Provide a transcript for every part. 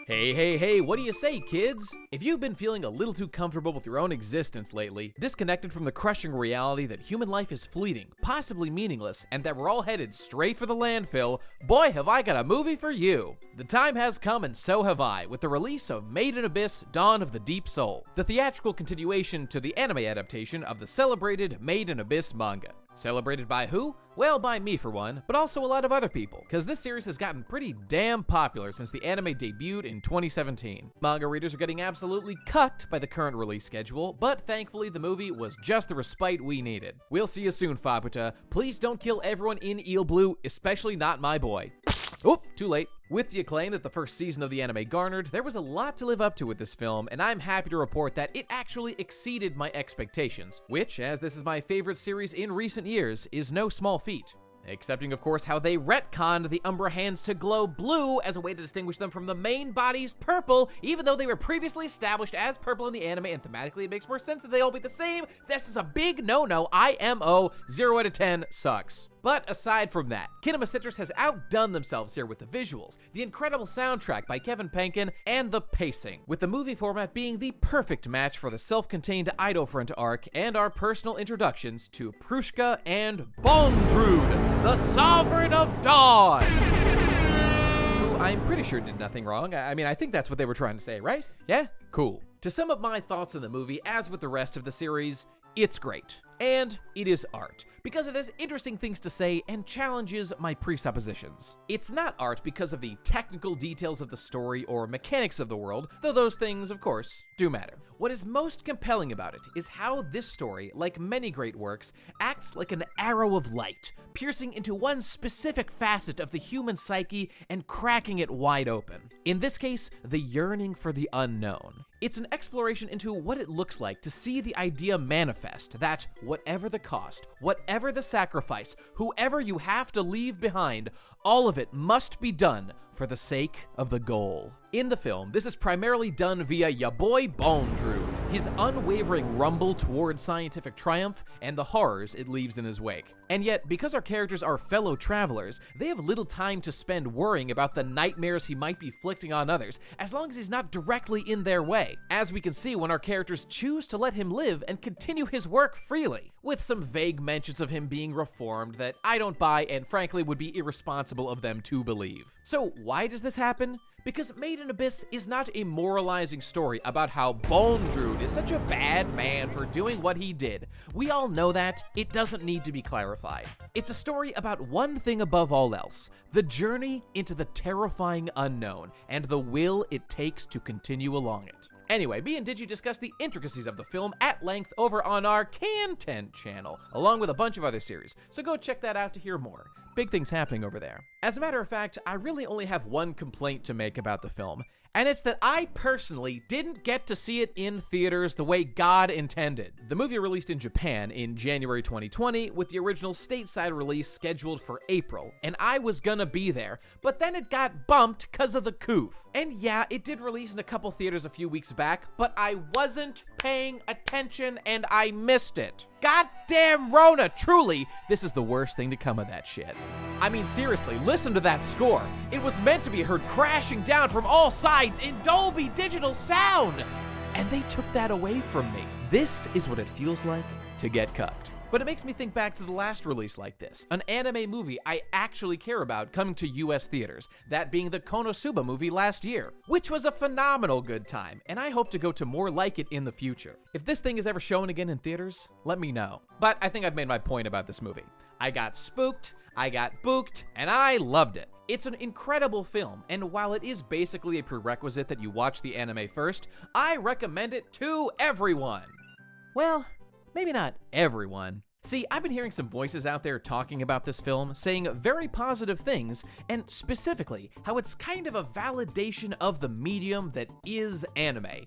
Hey, what do you say, kids? If you've been feeling a little too comfortable with your own existence lately, disconnected from the crushing reality that human life is fleeting, possibly meaningless, and that we're all headed straight for the landfill, boy, have I got a movie for you. The time has come, and so have I, with the release of Made in Abyss: Dawn of the Deep Soul, the theatrical continuation to the anime adaptation of the celebrated Made in Abyss manga. Celebrated by who? Well, by me for one, but also a lot of other people, because this series has gotten pretty damn popular since the anime debuted in 2017. Manga readers are getting absolutely cucked by the current release schedule, but thankfully the movie was just the respite we needed. We'll see you soon, Fabuta. Please don't kill everyone in Eel Blue, especially not my boy. Oop, too late. With the acclaim that the first season of the anime garnered, there was a lot to live up to with this film, and I'm happy to report that it actually exceeded my expectations, which, as this is my favorite series in recent years, is no small feat. Excepting, of course, how they retconned the Umbra hands to glow blue as a way to distinguish them from the main body's purple, even though they were previously established as purple in the anime, and thematically it makes more sense that they all be the same. This is a big no-no. IMO, 0 out of 10, sucks. But aside from that, Kinema Citrus has outdone themselves here with the visuals, the incredible soundtrack by Kevin Penkin, and the pacing, with the movie format being the perfect match for the self-contained Idofront arc and our personal introductions to Prushka and Bondrewd, the Sovereign of Dawn, who I'm pretty sure did nothing wrong. I think that's what they were trying to say, right? Yeah? Cool. To sum up my thoughts on the movie, as with the rest of the series, it's great. And it is art, because it has interesting things to say and challenges my presuppositions. It's not art because of the technical details of the story or mechanics of the world, though those things, of course, do matter. What is most compelling about it is how this story, like many great works, acts like an arrow of light, piercing into one specific facet of the human psyche and cracking it wide open. In this case, the yearning for the unknown. It's an exploration into what it looks like to see the idea manifest that, whatever the cost, whatever the sacrifice, whoever you have to leave behind, all of it must be done for the sake of the goal. In the film, this is primarily done via ya boy Bondrewd, his unwavering rumble toward scientific triumph, and the horrors it leaves in his wake. And yet, because our characters are fellow travelers, they have little time to spend worrying about the nightmares he might be inflicting on others, as long as he's not directly in their way, as we can see when our characters choose to let him live and continue his work freely, with some vague mentions of him being reformed that I don't buy and frankly would be irresponsible of them to believe. So why does this happen? Because Made in Abyss is not a moralizing story about how Bondrewd is such a bad man for doing what he did. We all know that. It doesn't need to be clarified. It's a story about one thing above all else: the journey into the terrifying unknown and the will it takes to continue along it. Anyway, me and Digi discussed the intricacies of the film at length over on our Content channel, along with a bunch of other series, so go check that out to hear more. Big things happening over there. As a matter of fact, I really only have one complaint to make about the film, and it's that I personally didn't get to see it in theaters the way God intended. The movie released in Japan in January 2020, with the original stateside release scheduled for April, and I was gonna be there, but then it got bumped cause of the coof. And yeah, it did release in a couple theaters a few weeks back, but I wasn't paying attention and I missed it. Goddamn Rona, truly, this is the worst thing to come of that shit. I mean, seriously, listen to that score. It was meant to be heard crashing down from all sides in Dolby Digital sound, and they took that away from me. This is what it feels like to get cucked. But it makes me think back to the last release like this, an anime movie I actually care about coming to US theaters, that being the Konosuba movie last year, which was a phenomenal good time, and I hope to go to more like it in the future. If this thing is ever shown again in theaters, let me know. But I think I've made my point about this movie. I got spooked, I got booked, and I loved it. It's an incredible film, and while it is basically a prerequisite that you watch the anime first, I recommend it to everyone. Well, maybe not everyone. See, I've been hearing some voices out there talking about this film, saying very positive things, and specifically how it's kind of a validation of the medium that is anime.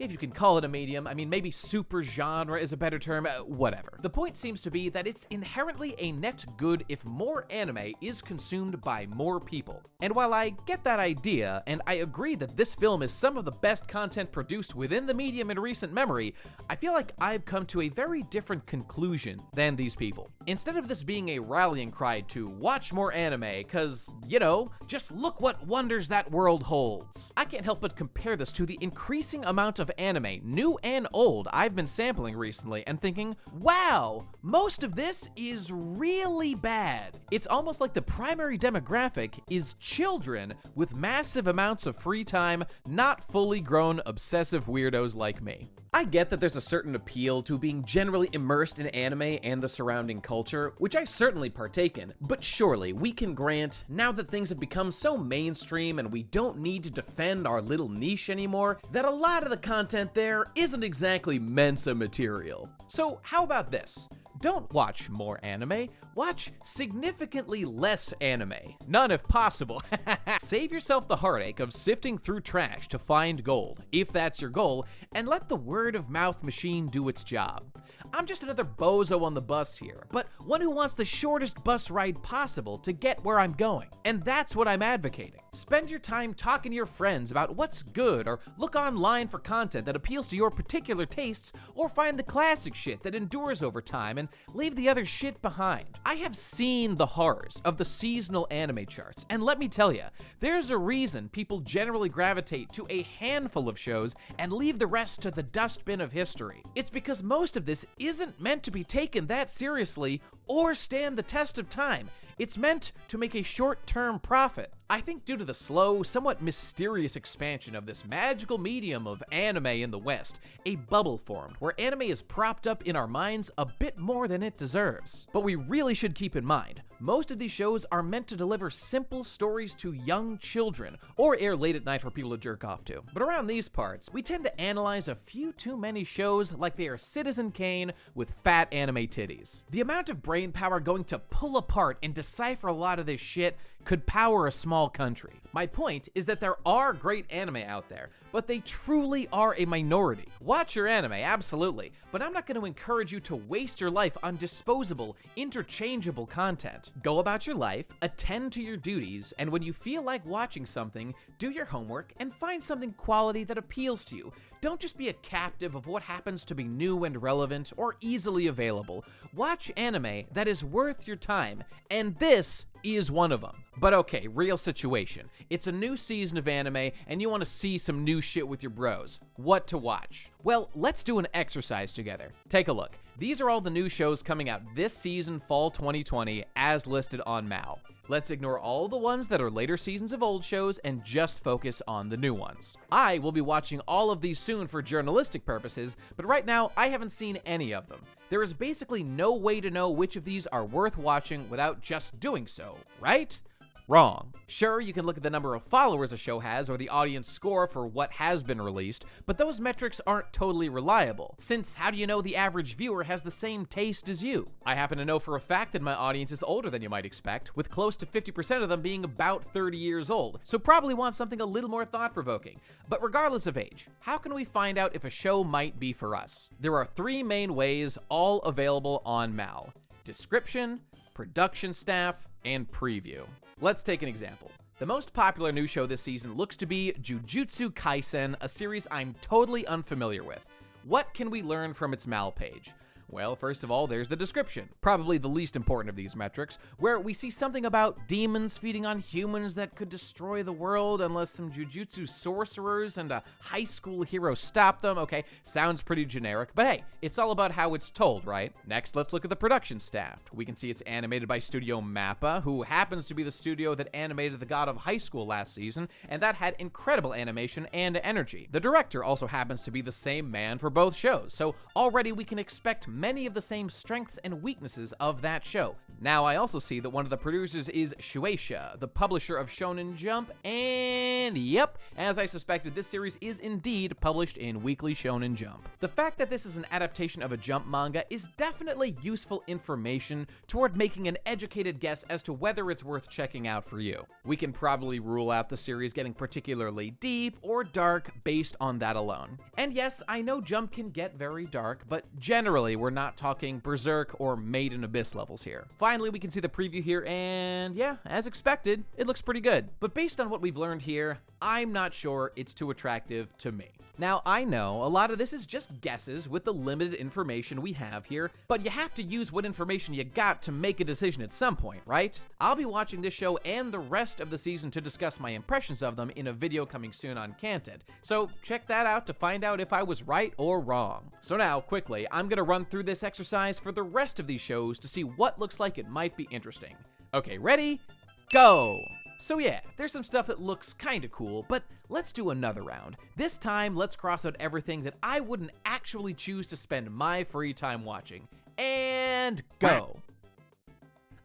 if you can call it a medium. I mean, maybe super genre is a better term, whatever. The point seems to be that it's inherently a net good if more anime is consumed by more people. And while I get that idea, and I agree that this film is some of the best content produced within the medium in recent memory, I feel like I've come to a very different conclusion than these people. Instead of this being a rallying cry to watch more anime, cause, you know, just look what wonders that world holds, I can't help but compare this to the increasing amount of anime, new and old, I've been sampling recently and thinking, wow, most of this is really bad. It's almost like the primary demographic is children with massive amounts of free time, not fully grown obsessive weirdos like me. I get that there's a certain appeal to being generally immersed in anime and the surrounding culture, which I certainly partake in, but surely we can grant, now that things have become so mainstream and we don't need to defend our little niche anymore, that a lot of the content there isn't exactly Mensa material. So how about this? Don't watch more anime, watch significantly less anime. None if possible. Save yourself the heartache of sifting through trash to find gold, if that's your goal, and let the word of mouth machine do its job. I'm just another bozo on the bus here, but one who wants the shortest bus ride possible to get where I'm going. And that's what I'm advocating. Spend your time talking to your friends about what's good, or look online for content that appeals to your particular tastes, or find the classic shit that endures over time and leave the other shit behind. I have seen the horrors of the seasonal anime charts, and let me tell you, there's a reason people generally gravitate to a handful of shows and leave the rest to the dustbin of history. It's because most of this isn't meant to be taken that seriously or stand the test of time. It's meant to make a short-term profit. I think due to the slow, somewhat mysterious expansion of this magical medium of anime in the West, a bubble formed where anime is propped up in our minds a bit more than it deserves. But we really should keep in mind, most of these shows are meant to deliver simple stories to young children, or air late at night for people to jerk off to. But around these parts, we tend to analyze a few too many shows like they are Citizen Kane with fat anime titties. The amount of brain power going to pull apart and decipher a lot of this shit could power a small country. My point is that there are great anime out there, but they truly are a minority. Watch your anime, absolutely, but I'm not going to encourage you to waste your life on disposable, interchangeable content. Go about your life, attend to your duties, and when you feel like watching something, do your homework and find something quality that appeals to you. Don't just be a captive of what happens to be new and relevant or easily available. Watch anime that is worth your time, and this is one of them. But okay, real situation. It's a new season of anime, and you want to see some new shit with your bros. What to watch? Well, let's do an exercise together. Take a look. These are all the new shows coming out this season, fall 2020, as listed on Mal. Let's ignore all the ones that are later seasons of old shows and just focus on the new ones. I will be watching all of these soon for journalistic purposes, but right now I haven't seen any of them. There is basically no way to know which of these are worth watching without just doing so, right? Wrong. Sure, you can look at the number of followers a show has or the audience score for what has been released, but those metrics aren't totally reliable, since how do you know the average viewer has the same taste as you? I happen to know for a fact that my audience is older than you might expect, with close to 50% of them being about 30 years old, so probably want something a little more thought-provoking. But regardless of age, how can we find out if a show might be for us? There are three main ways, all available on Mal: description, production staff, and preview. Let's take an example. The most popular new show this season looks to be Jujutsu Kaisen, a series I'm totally unfamiliar with. What can we learn from its Mal page? Well, first of all, there's the description, probably the least important of these metrics, where we see something about demons feeding on humans that could destroy the world unless some jujutsu sorcerers and a high school hero stop them. Okay, sounds pretty generic, but hey, it's all about how it's told, right? Next, let's look at the production staff. We can see it's animated by Studio Mappa, who happens to be the studio that animated The God of High School last season, and that had incredible animation and energy. The director also happens to be the same man for both shows, so already we can expect many of the same strengths and weaknesses of that show. Now, I also see that one of the producers is Shueisha, the publisher of Shonen Jump, and yep, as I suspected, this series is indeed published in Weekly Shonen Jump. The fact that this is an adaptation of a Jump manga is definitely useful information toward making an educated guess as to whether it's worth checking out for you. We can probably rule out the series getting particularly deep or dark based on that alone. And yes, I know Jump can get very dark, but generally we're not talking Berserk or Made in Abyss levels here. Finally, we can see the preview here, and yeah, as expected, it looks pretty good. But based on what we've learned here, I'm not sure it's too attractive to me. Now, I know a lot of this is just guesses with the limited information we have here, but you have to use what information you got to make a decision at some point, right? I'll be watching this show and the rest of the season to discuss my impressions of them in a video coming soon on Canted, so check that out to find out if I was right or wrong. So now, quickly, I'm gonna run through this exercise for the rest of these shows to see what looks like it might be interesting. Okay, ready? Go! So yeah, there's some stuff that looks kinda cool, but let's do another round. This time, let's cross out everything that I wouldn't actually choose to spend my free time watching. And go.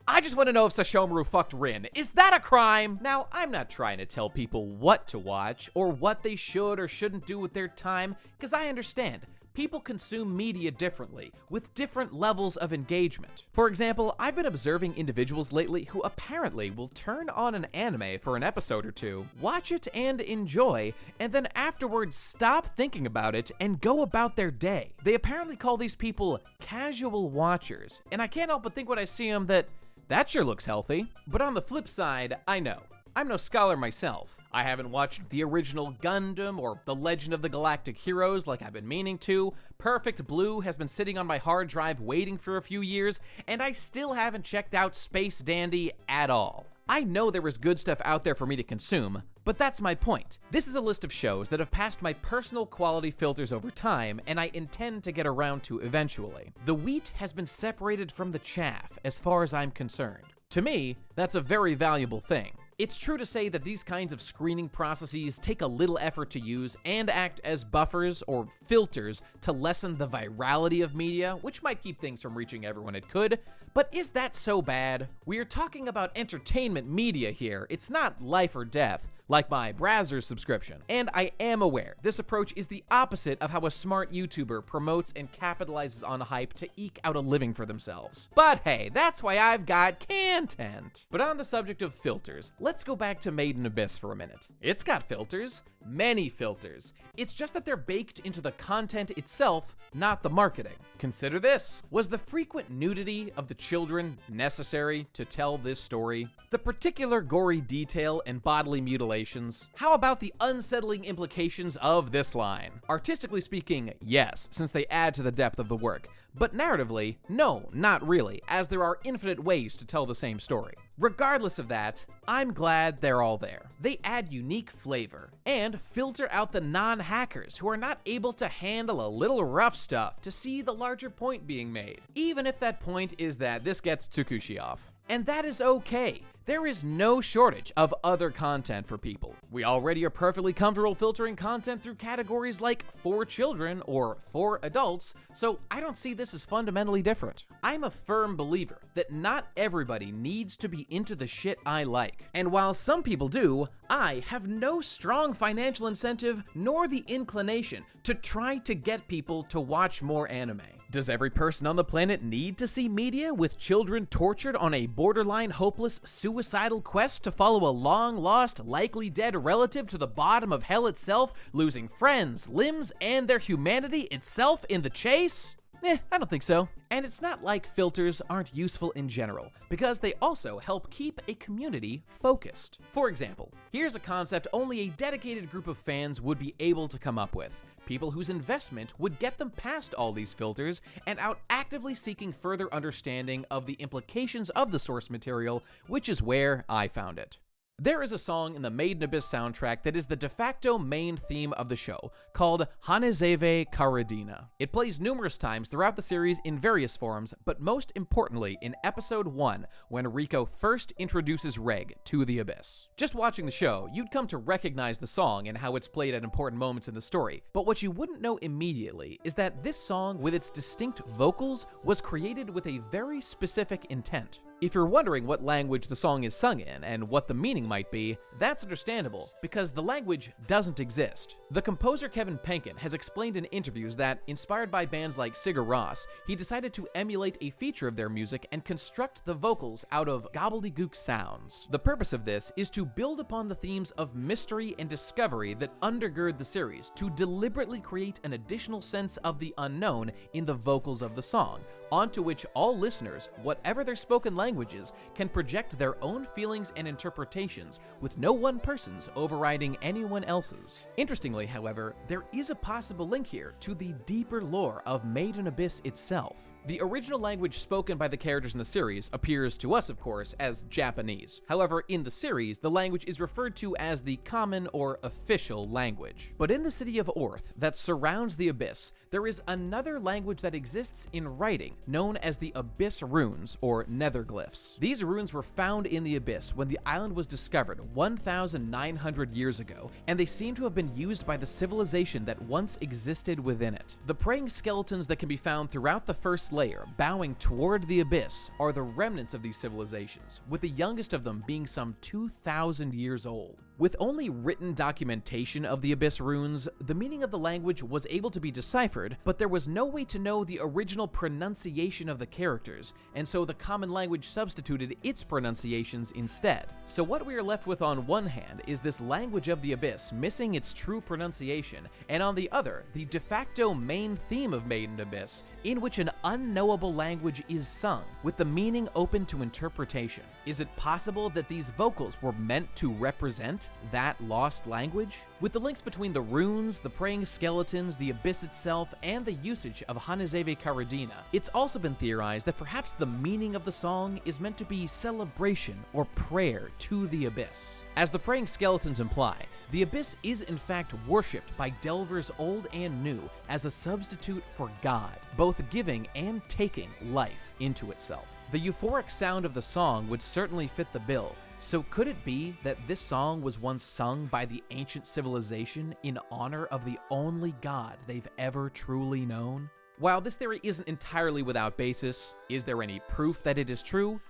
I just want to know if Sashomaru fucked Rin. Is that a crime? Now, I'm not trying to tell people what to watch or what they should or shouldn't do with their time, because I understand. People consume media differently, with different levels of engagement. For example, I've been observing individuals lately who apparently will turn on an anime for an episode or two, watch it and enjoy, and then afterwards stop thinking about it and go about their day. They apparently call these people casual watchers, and I can't help but think when I see them that sure looks healthy. But on the flip side, I know. I'm no scholar myself. I haven't watched the original Gundam or The Legend of the Galactic Heroes like I've been meaning to. Perfect Blue has been sitting on my hard drive waiting for a few years, and I still haven't checked out Space Dandy at all. I know there is good stuff out there for me to consume, but that's my point. This is a list of shows that have passed my personal quality filters over time, and I intend to get around to eventually. The wheat has been separated from the chaff, as far as I'm concerned. To me, that's a very valuable thing. It's true to say that these kinds of screening processes take a little effort to use and act as buffers or filters to lessen the virality of media, which might keep things from reaching everyone it could. But is that so bad? We are talking about entertainment media here. It's not life or death, like my Brazzers subscription. And I am aware this approach is the opposite of how a smart YouTuber promotes and capitalizes on hype to eke out a living for themselves. But hey, that's why I've got content. But on the subject of filters, let's go back to Made in Abyss for a minute. It's got filters, many filters. It's just that they're baked into the content itself, not the marketing. Consider this. Was the frequent nudity of the children necessary to tell this story? The particular gory detail and bodily mutilations? How about the unsettling implications of this line? Artistically speaking, yes, since they add to the depth of the work. But narratively, no, not really, as there are infinite ways to tell the same story. Regardless of that, I'm glad they're all there. They add unique flavor and filter out the non-hackers who are not able to handle a little rough stuff to see the larger point being made, even if that point is that this gets Tsukushi off. And that is okay. There is no shortage of other content for people. We already are perfectly comfortable filtering content through categories like for children or for adults, so I don't see this as fundamentally different. I'm a firm believer that not everybody needs to be into the shit I like. And while some people do, I have no strong financial incentive nor the inclination to try to get people to watch more anime. Does every person on the planet need to see media with children tortured on a borderline hopeless suicidal quest to follow a long-lost, likely dead relative to the bottom of hell itself, losing friends, limbs, and their humanity itself in the chase? I don't think so. And it's not like filters aren't useful in general, because they also help keep a community focused. For example, here's a concept only a dedicated group of fans would be able to come up with. People whose investment would get them past all these filters and out actively seeking further understanding of the implications of the source material, which is where I found it. There is a song in the Made in Abyss soundtrack that is the de facto main theme of the show, called Hanezeve Caradhina. It plays numerous times throughout the series in various forms, but most importantly in episode 1, when Rico first introduces Reg to the Abyss. Just watching the show, you'd come to recognize the song and how it's played at important moments in the story, but what you wouldn't know immediately is that this song, with its distinct vocals, was created with a very specific intent. If you're wondering what language the song is sung in and what the meaning might be, that's understandable, because the language doesn't exist. The composer Kevin Penkin has explained in interviews that, inspired by bands like Sigur Rós, he decided to emulate a feature of their music and construct the vocals out of gobbledygook sounds. The purpose of this is to build upon the themes of mystery and discovery that undergird the series, to deliberately create an additional sense of the unknown in the vocals of the song, onto which all listeners, whatever their spoken languages, can project their own feelings and interpretations, with no one person's overriding anyone else's. Interestingly, however, there is a possible link here to the deeper lore of Made in Abyss itself. The original language spoken by the characters in the series appears to us, of course, as Japanese. However, in the series, the language is referred to as the common or official language. But in the city of Orth that surrounds the Abyss, there is another language that exists in writing, known as the Abyss Runes, or Netherglyphs. These runes were found in the Abyss when the island was discovered 1,900 years ago, and they seem to have been used by the civilization that once existed within it. The praying skeletons that can be found throughout the first layer, bowing toward the Abyss, are the remnants of these civilizations, with the youngest of them being some 2,000 years old. With only written documentation of the Abyss runes, the meaning of the language was able to be deciphered, but there was no way to know the original pronunciation of the characters, and so the common language substituted its pronunciations instead. So what we are left with on one hand is this language of the Abyss missing its true pronunciation, and on the other, the de facto main theme of Made in Abyss, in which an unknowable language is sung, with the meaning open to interpretation. Is it possible that these vocals were meant to represent that lost language? With the links between the runes, the praying skeletons, the Abyss itself, and the usage of Hanezeve Caradhina, it's also been theorized that perhaps the meaning of the song is meant to be celebration or prayer to the Abyss. As the praying skeletons imply, the Abyss is in fact worshipped by delvers old and new as a substitute for God, both giving and taking life into itself. The euphoric sound of the song would certainly fit the bill, so could it be that this song was once sung by the ancient civilization in honor of the only God they've ever truly known? While this theory isn't entirely without basis, is there any proof that it is true?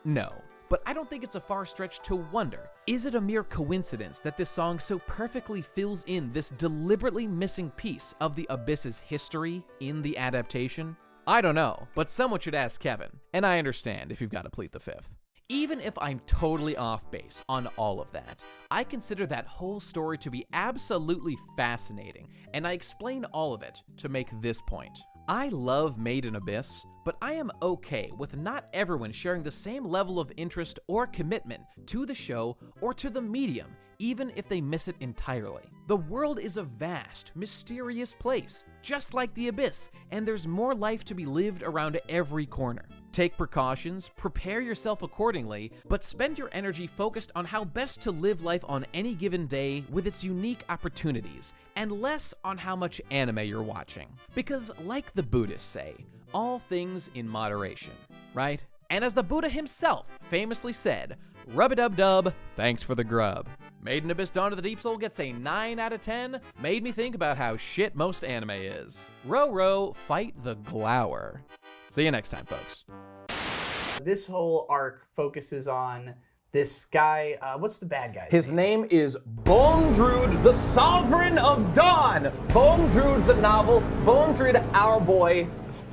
No. But I don't think it's a far stretch to wonder, is it a mere coincidence that this song so perfectly fills in this deliberately missing piece of the Abyss's history in the adaptation? I don't know, but someone should ask Kevin, and I understand if you've got to plead the fifth. Even if I'm totally off base on all of that, I consider that whole story to be absolutely fascinating, and I explain all of it to make this point. I love Made in Abyss, but I am okay with not everyone sharing the same level of interest or commitment to the show or to the medium, even if they miss it entirely. The world is a vast, mysterious place, just like the Abyss, and there's more life to be lived around every corner. Take precautions, prepare yourself accordingly, but spend your energy focused on how best to live life on any given day with its unique opportunities, and less on how much anime you're watching. Because like the Buddhists say, all things in moderation, right? And as the Buddha himself famously said, rub-a-dub-dub, thanks for the grub. Made in Abyss Dawn of the Deep Soul gets a 9 out of 10, made me think about how shit most anime is. Row row, fight the glower. See you next time, folks. This whole arc focuses on this guy, what's the bad guy's His name is Bondrewd, the Sovereign of Dawn! Bondrewd the novel, Bondrewd our boy,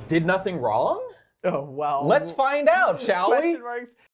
did nothing wrong? Oh, well. Let's find out, shall we? Question marks.